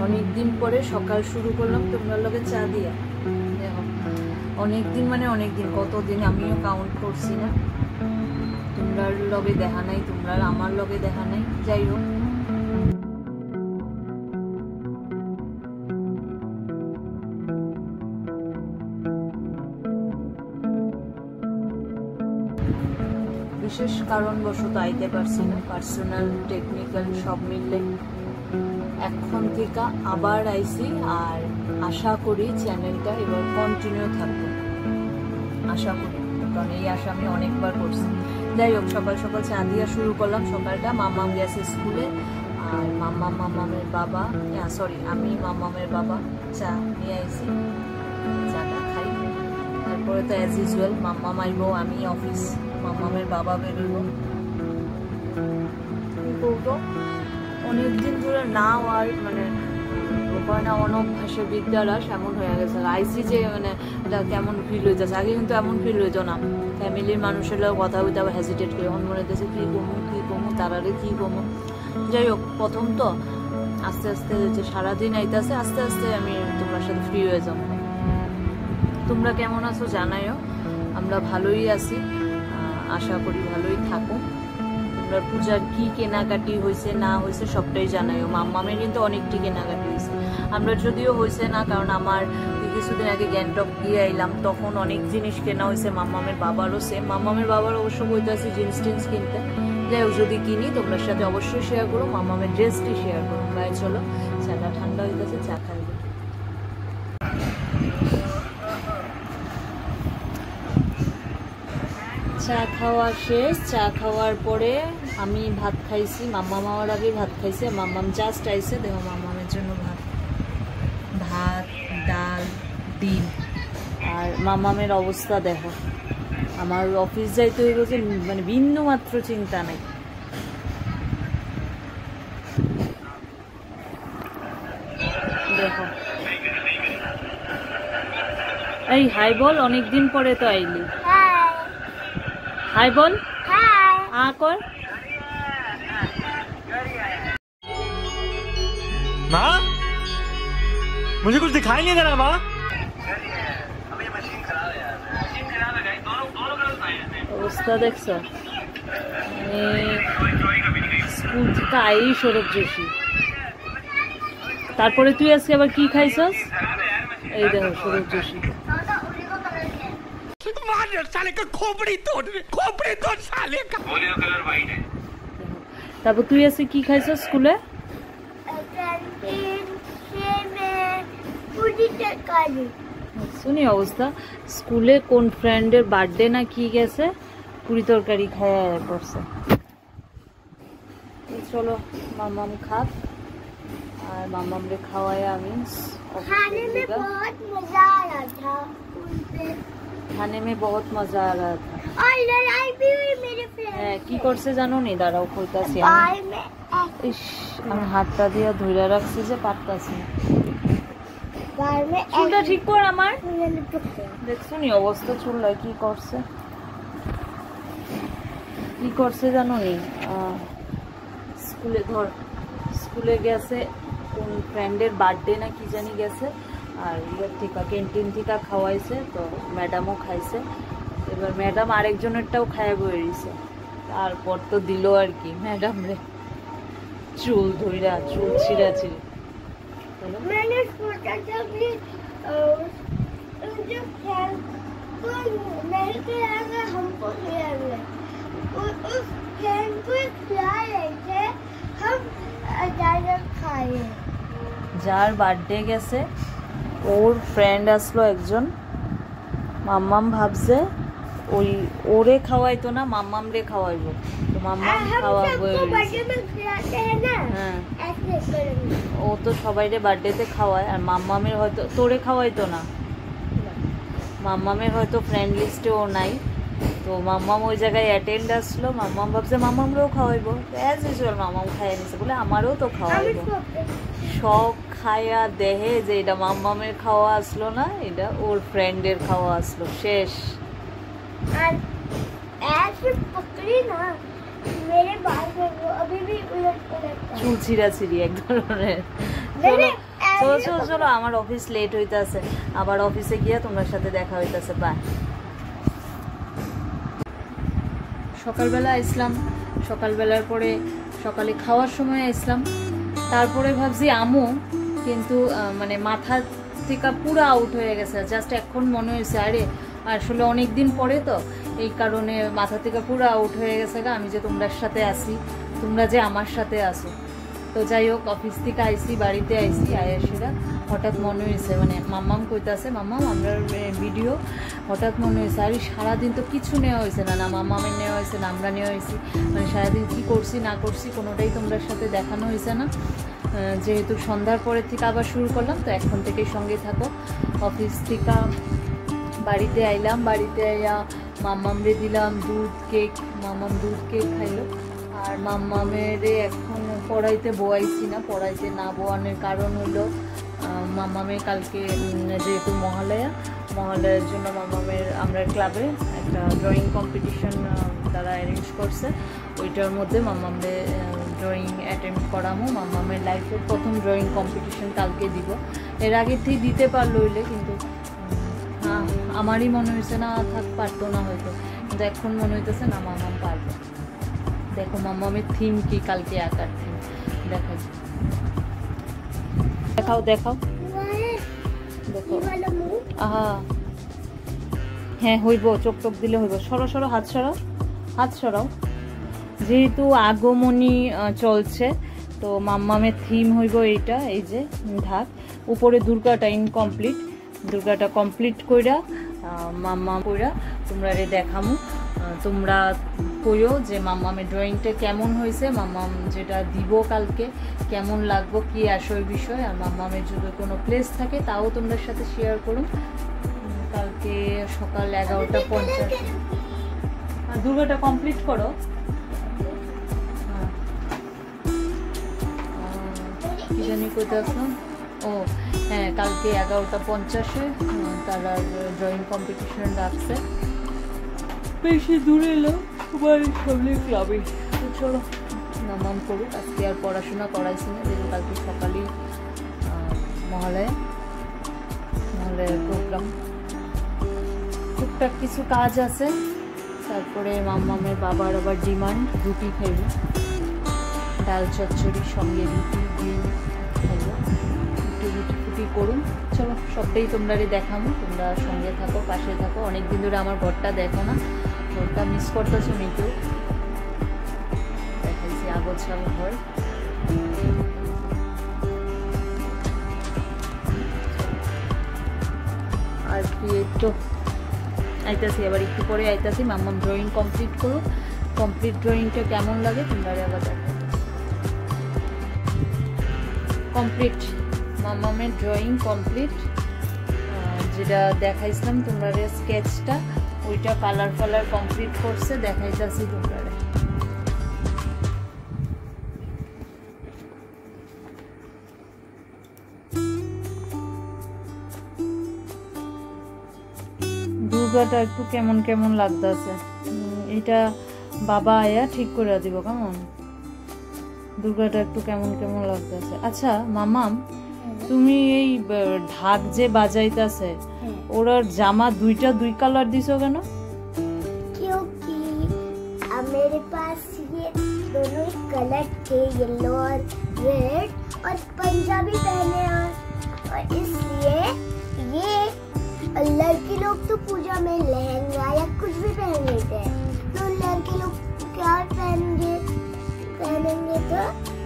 অনেকদিন পরে সকাল শুরু করলাম তোমার লগে চা দিয়া। দেখো অনেকদিন মানে অনেকদিন, কতদিন আমিও কাউন্ট করছি না। তোমরার লগে দেখা নাই, তোমরা আমার লগে দেখা নাই। যাই হোক, বিশেষ কারণবশত আইতে পারছি না, পার্সোনাল টেকনিক্যাল সব মিললে এখন থেকে আবার আইছি। আর আশা করি চ্যানেলটা এবার কন্টিনিউ থাকবে, আশা করি, কারণ এই আশা আমি অনেকবার করছি। যাই হোক, সকাল সকাল চা দিয়া শুরু করলাম সকালটা। মাম্মাম গেছে স্কুলে, আর মাম্মামের বাবা, সরি আমি মাম্মামের বাবা চা নিয়ে আইছি, চাটা খাই। তারপরে তো অ্যাজ ইউজুয়াল মাম্মাম আইব, আমি অফিস, মাম্মামের বাবা বেরোব। অনেকদিন ধরে না আর মানে ওখানে অনভ্যাসের বিদ্যারাস এমন হয়ে গেছে। আইসি যে মানে এটা কেমন ফিল হয়ে যাচ্ছে, আগে কিন্তু এমন ফিল হইতো না। ফ্যামিলির মানুষের কথা বলতে আবার হেজিটেট করে, এখন মনে হচ্ছে কী কমু তারারে কী কমু। যাই হোক, প্রথম তো আস্তে আস্তে যে সারাদিন আইতেছে, আস্তে আস্তে আমি তোমার সাথে ফ্রি হয়ে যাবো। তোমরা কেমন আছো জানাইও, আমরা ভালোই আছি, আশা করি ভালোই থাকো। তোমরা পূজার কি কেনাকাটি হয়েছে না হয়েছে সবটাই জানাইও। মাম্মামের কিন্তু অনেকটি কেনাকাটি হয়েছে, আমরা যদিও হয়েছে না, কারণ আমার কিছুদিন আগে গ্যাংটক গিয়ে আইলাম, তখন অনেক জিনিস কেনা হয়েছে। মাম্মামের বাবারও সেম, মাম্মামের বাবার অবশ্য বইতে আছে জিন্স টিন্স কিনতে। যাই হোক, যদি কিনি তোমরা সাথে অবশ্যই শেয়ার করো, মাম্মামের ড্রেসটি শেয়ার করো। গায়ে চলো, চাটা ঠান্ডা হয়ে গেছে, চা খাইবে। চা খাওয়া শেষ, চা খাওয়ার পরে আমি ভাত খাইছি। মাম্মাম আমার আগে ভাত খাইছে, মাম্মাম জাস্ট আইসে। দেখো মাম্মামের জন্য ভাত ডাল ডিম। আর মাম্মামের অবস্থা দেখো, আমার অফিস যাইতে হইব যে মানে বিন্দু মাত্র চিন্তা নাই। দেখো, এই হাই বল, অনেকদিন পরে তো আইলি। हाय बोल, हाँ कर। माँ, मुझे कुछ दिखाई नहीं दे रहा माँ। অবস্থা দেখছো, স্কুল থেকে আই সৌরভ যোশী। তারপরে তুই আজকে আবার কি খাইছস? এই দেখো সৌরভ যোশী। साले का खोपड़ी तोड़ साले का। बोलियो कलर वाइट है। তারপর তুই আজকে কি খাইছস স্কুলে? শুনি অবস্থা, স্কুলে কোন ফ্রেন্ডের বার্থডে না কি গেছে, পুরি তরকারি খাওয়া পড়ছে। চলো মাম্মাম খাক, আর মাম্মাম রে খাওয়ায় আমি। खाने में बहुत मजा आ रहा था, खाने में बहुत मजा आ रहा था। और लड़ाई भी हुई मेरे फ्रेंड। হ্যাঁ, কি করছে জানো নি? দাঁড়াও কইতাছি। আমি হাতটা দিয়ে ধরে রাখছি যে পারতাছি না। চুলটা ঠিক কর আমার। দেখছো নি অবস্থা, চুলটা কি করছে জানো নি? স্কুলে গেছে, কোন ফ্রেন্ডের বার্থডে না কি জানি গেছে, আর ইয়ার থেকে ক্যান্টিন থেকে খাওয়াইছে, তো ম্যাডামও খাইছে। এবার ম্যাডাম আরেকজনেরটাও খাইয়া বইছে, তারপর তো দিল আর কি ম্যাডাম রে চুল ধইরা, চুল ছিঁড়াছিড়ি। मैंने सोचा था कि जो फैन को नहीं खिलाएंगे हमको खिलाएंगे, उस फैन को खिला रहे थे हम, अचानक खाए। যার বার্থডে গেছে ওর ফ্রেন্ড আসলো একজন, মাম্মাম ভাবছে ওই ওরে খাওয়াইতো না, মাম্মাম রে খাওয়াইবো, তো মাম্মাম খাওয়াবো। হ্যাঁ, ও তো সবাইরে বার্থডেতে খাওয়ায়, আর মাম্মামের হয়তো তোরে খাওয়াইতো না, মাম্মামের হয়তো ফ্রেন্ড লিস্টে ও নাই, তো মাম্মাম ওই জায়গায় অ্যাটেন্ড আসলো। মাম্মাম ভাবছে মাম্মামরেও খাওয়াইবো, অ্যাজ ইউজুয়াল মাম্মাম খাইয়ে নিছে, বলে আমারও তো খাওয়াইবো। সব খায়া দেহে যে এটা মাম্মামের খাওয়া আসলো না, এটা ওর ফ্রেন্ডের খাওয়া আসলো। শেষ। ऐसे पकड़ी ना চুল ছিঁড়াছিঁড়ি এক ধরনের। চলো চলো চলো চলো, আমার অফিস লেট হইতেছে, আবার অফিসে গিয়ে তোমার সাথে দেখা হইতেছে। বাই। সকালবেলা আসলাম, সকালবেলার পরে সকালে খাওয়ার সময় আসলাম, তারপরে ভাবছি আমু, কিন্তু মানে মাথা থেকে পুরো আউট হয়ে গেছে। জাস্ট এখন মনে হয়েছে আরে আসলে অনেক দিন পরে তো, এই কারণে মাথা থেকে পুরো আউট হয়ে গেছে গা, আমি যে তোমরার সাথে আসি, তোমরা যে আমার সাথে আসো। তো যাই হোক, অফিস থেকে আইসি, বাড়িতে আইসি, আয়াসিরা হঠাৎ মনে হয়েছে, মানে মাম্মাম কইতাছে মাম্মাম আমরা ভিডিও, হঠাৎ মনে হয়েছে আরে সারাদিন তো কিছু নেওয়া হয়েছে না, না মাম্মামের নেওয়া হয়েছে না আমরা নেওয়া হয়েছি, মানে সারাদিন কী করছি না করছি কোনোটাই তোমরার সাথে দেখানো হয়েছে না। যেহেতু সন্ধ্যার পরের থেকে আবার শুরু করলাম, তো এখন থেকেই সঙ্গে থাকো। অফিস থেকে বাড়িতে আইলাম, বাড়িতে আইয়া মাম্মামরে দিলাম দুধ কেক, মাম্মাম দুধ কেক খাইলো। আর মাম্মামের এখন পড়াইতে বোয়াইছি না, পড়াইতে না বোয়ানোর কারণ হলো মাম্মামের কালকে যেহেতু মহালয়ার জন্য মাম্মামের আমরা ক্লাবে একটা ড্রয়িং কম্পিটিশন তারা অ্যারেঞ্জ করছে, ওইটার মধ্যে মাম্মামরে ড্রয়িং অ্যাটেম্প করামো। মাম্মামের লাইফের প্রথম ড্রয়িং কম্পিটিশন কালকে দিব, এর আগের থেকে দিতে পারলো হইলে, কিন্তু আমারই মনে হয়েছে না থাক পারতো না হয়তো, কিন্তু এখন মনে হইতেছে না মাম্মাম পারবে। দেখো মাম্মামের থিম কি, কালকে আঁকার থিম দেখাই, দেখাও দেখাও দেখো। আহা হ্যাঁ হইব, চোখ টোক দিলে হইব। সরো সরো, হাত সরাও, হাত সরাও। যেহেতু আগমনী চলছে, তো মাম্মামের থিম হইব এইটা, এই যে ঢাক উপরে দুর্গাটা ইনকমপ্লিট, দুর্গাটা কমপ্লিট কইরা মাম্মা কইরা তোমরা রে দেখামু। তোমরা কইও যে মাম্মামের ড্রয়িংটা কেমন হয়েছে, মাম্মাম যেটা দিব কালকে কেমন লাগবো, কি আসল বিষয়। আর মাম্মামের যদি কোনো প্লেস থাকে তাও তোমরা সাথে শেয়ার করুন। কালকে সকাল 11:50 দুর্গাটা কমপ্লিট করো। কি জানি কোথাও, ও হ্যাঁ কালকে 11:50 তারা ড্রয়িং কম্পিটিশন রাখছে, বেশি দূরে এলো বাড়ির সামনে ক্লাবে। তো চলো নামাম করুক, আজকে আর পড়াশোনা করাইছি না, যেহেতু কালকে সকালেই মহালয়ার প্রোগ্রাম। টুকটাক কিছু কাজ আছে, তারপরে মাম্মামের বাবার আবার ডিমান্ড রুটি খাইব, ডাল চচ্চড়ির সঙ্গে রুটি ডিম খাইব, একটু রুটি ফুটি করুন। চলো সবটাই তোমরা দেখাবো, তোমরা সঙ্গে থাকো, পাশে থাকো। অনেকদিন ধরে আমার ঘরটা দেখো না, ঘরটা মিস করতেছো মেয়েকেও দেখাইছি, আগোছাল ঘর। আর কি তো আইতাছি, আবার একটু পরে আইতাছি। মাম্মাম ড্রয়িং কমপ্লিট করুক, কমপ্লিট ড্রয়িংটা কেমন লাগে তোমরা আবার দেখো। কমপ্লিট মাম্মামের ড্রয়িং কমপ্লিট, যেটা দেখাইছিলাম তোমরা স্কেচটা, ওইটা কালার ফালার কমপ্লিট করছে, দেখাইতাছি তোমরা। দুর্গাটা একটু কেমন কেমন লাগতেছে, এটা বাবা আয়া ঠিক করে দিব কেমন। দুর্গাটা একটু কেমন কেমন লাগতেছে। আচ্ছা মামাম, তুমি এই ঢাক যে বাজাইতাছে, ওরার জামা দুইটা দুই কালার দিছো কেন? क्योंकि मेरे पास ये दोनों ही कलर थे, येलो और रेड, और पंजाबी पहने हैं, और इसलिए ये लड़के लोग तो पूजा में लहंगा या कुछ भी पहन लेते हैं, तो लड़के लोग क्या पहनेंगे तो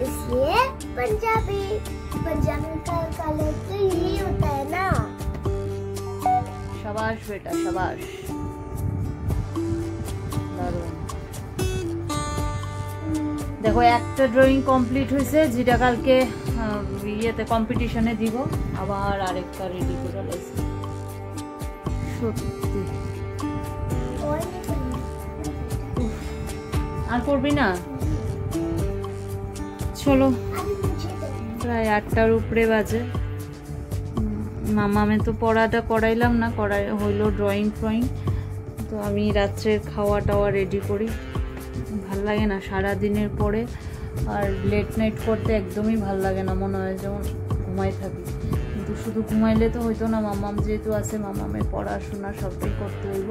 इसलिए पंजाबी का कलर तो यही होता है ना। शाबाश बेटा शाबाश, দেখো একটা ড্রয়িং কমপ্লিট হয়েছে, যেটা কালকে ইয়েতে কম্পিটিশনে দিব, আবার আরেকটা রেডি করে লাইছি। সত্যি আর করবি না? চলো প্রায় 8টার উপরে বাজে। মামামে তো পড়াটা করাইলাম না, হইলো ড্রয়িং ফ্রয়িং। তো আমি রাত্রের খাওয়া টাওয়া রেডি করি, ভাল লাগে না সারাদিনের পরে আর লেট নাইট করতে একদমই ভাল লাগে না, মনে হয় যেমন ঘুমাই থাকি। কিন্তু শুধু ঘুমাইলে তো হইতো না, মাম্মাম যেহেতু আছে, মাম্মামের পড়াশোনা সবটাই করতে হইব।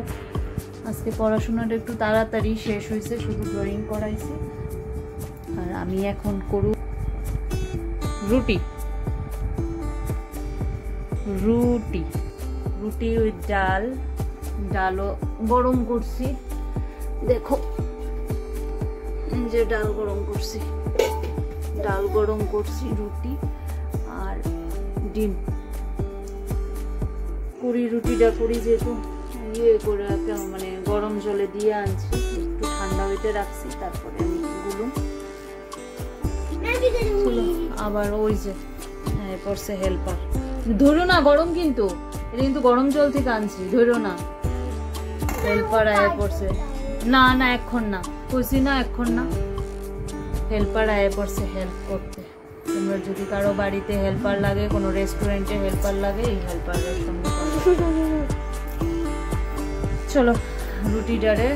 আজকে পড়াশোনাটা একটু তাড়াতাড়ি শেষ হয়েছে, শুধু ড্রয়িং করাইছি। আর আমি এখন করু রুটি রুটি রুটি উইথ ডালও গরম করছি, দেখো যে ডাল গরম করছি, রুটি আর ডিম রুটিটা করি যেহেতু ইয়ে করে মানে গরম জলে দিয়ে আনছি, একটু ঠান্ডা হইতে রাখছি, তারপরে আমি গুলুম। আবার ওই যে হ্যাঁ পড়ছে হেল্পার, ধরো না গরম, কিন্তু এটা কিন্তু গরম জল থেকে আনছি, ধরো না। হেল্পার আয়া পড়ছে, না না এখন না, কইছি না এখন না। হেল্পার আয়া পড়ছে হেল্প করতে। তোমরা যদি কারো বাড়িতে হেল্পার লাগে, কোনো রেস্টুরেন্টে হেল্পার লাগে, এই হেল্পারের সঙ্গে চলো রুটিটারে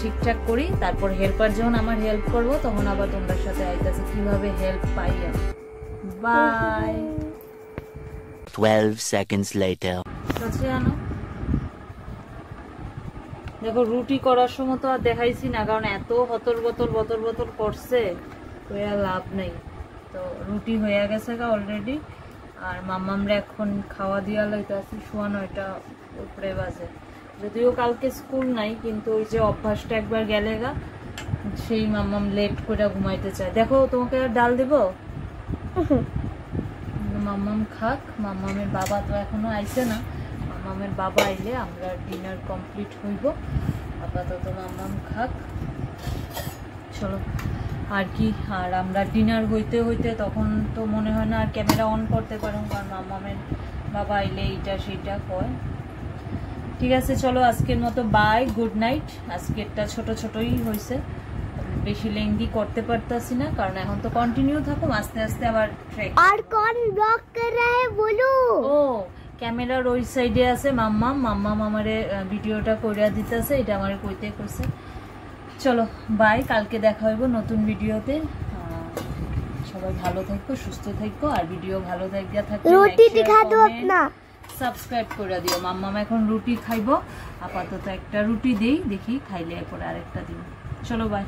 ঠিকঠাক করি, তারপর হেল্পার যখন আমার হেল্প করবো তখন আবার তোমরা সাথে আইতাছে কিভাবে হেল্প পাই আমি। বাই। 12 seconds later. কাছে আনো। দেখো রুটি করার সময় তো আর দেখাইছি না, কারণ এত বতর বতর করছে তো আর লাভ নেই। তো রুটি হয়ে গেছে অলরেডি, আর মাম্মামরা এখন খাওয়া দিয়া লইতাছি, 9:15 উপরে বাজে। যদিও কালকে স্কুল নাই, কিন্তু ওই যে অভ্যাসটা একবার গেলে গা, সেই মাম্মাম লেট করে ঘুমাইতে চায়। দেখো তোমাকে আর ডাল দেবো? মাম্মাম খাক, মাম্মামের বাবা তো এখনো আইছে না, মাম্মামের বাবা আইলে আমরা ডিনার কমপ্লিট হইব। আপাতত মাম্মাম খাক, চলো আর কি। আর আমরা ডিনার হইতে হইতে তখন তো মনে হয় না আর ক্যামেরা অন করতে পারো, কারণ মাম্মামের বাবা আইলে এইটা সেইটা কয়। ঠিক আছে চলো আজকের মতো বাই, গুড নাইট। আজকেরটা ছোটই হয়েছে, বেশি লেংদি করতে পারতাছি না, কারণ এখন তো কন্টিনিউ থাকুম, আস্তে আস্তে আবার ট্রেক। আর কোন ব্লগ কর रहा है बोलो? ও ক্যামেরার ওই সাইডে আছে মাম্মাম আমারে ভিডিওটা কইরা দিতেছে, এটা আমারে কইতে কইছে। চলো বাই, কালকে দেখা হইব নতুন ভিডিওতে। সবাই ভালো থাকো, সুস্থ থাকো, আর ভিডিও ভালো থাকলে রুটি দিখা দো আপনা, সাবস্ক্রাইব করে দিও। মাম্মাম এখন রুটি খাইবো, আপাতত একটা রুটি দেই, দেখি খাইলে এরপর আরেকটা দিন। চলো বাই।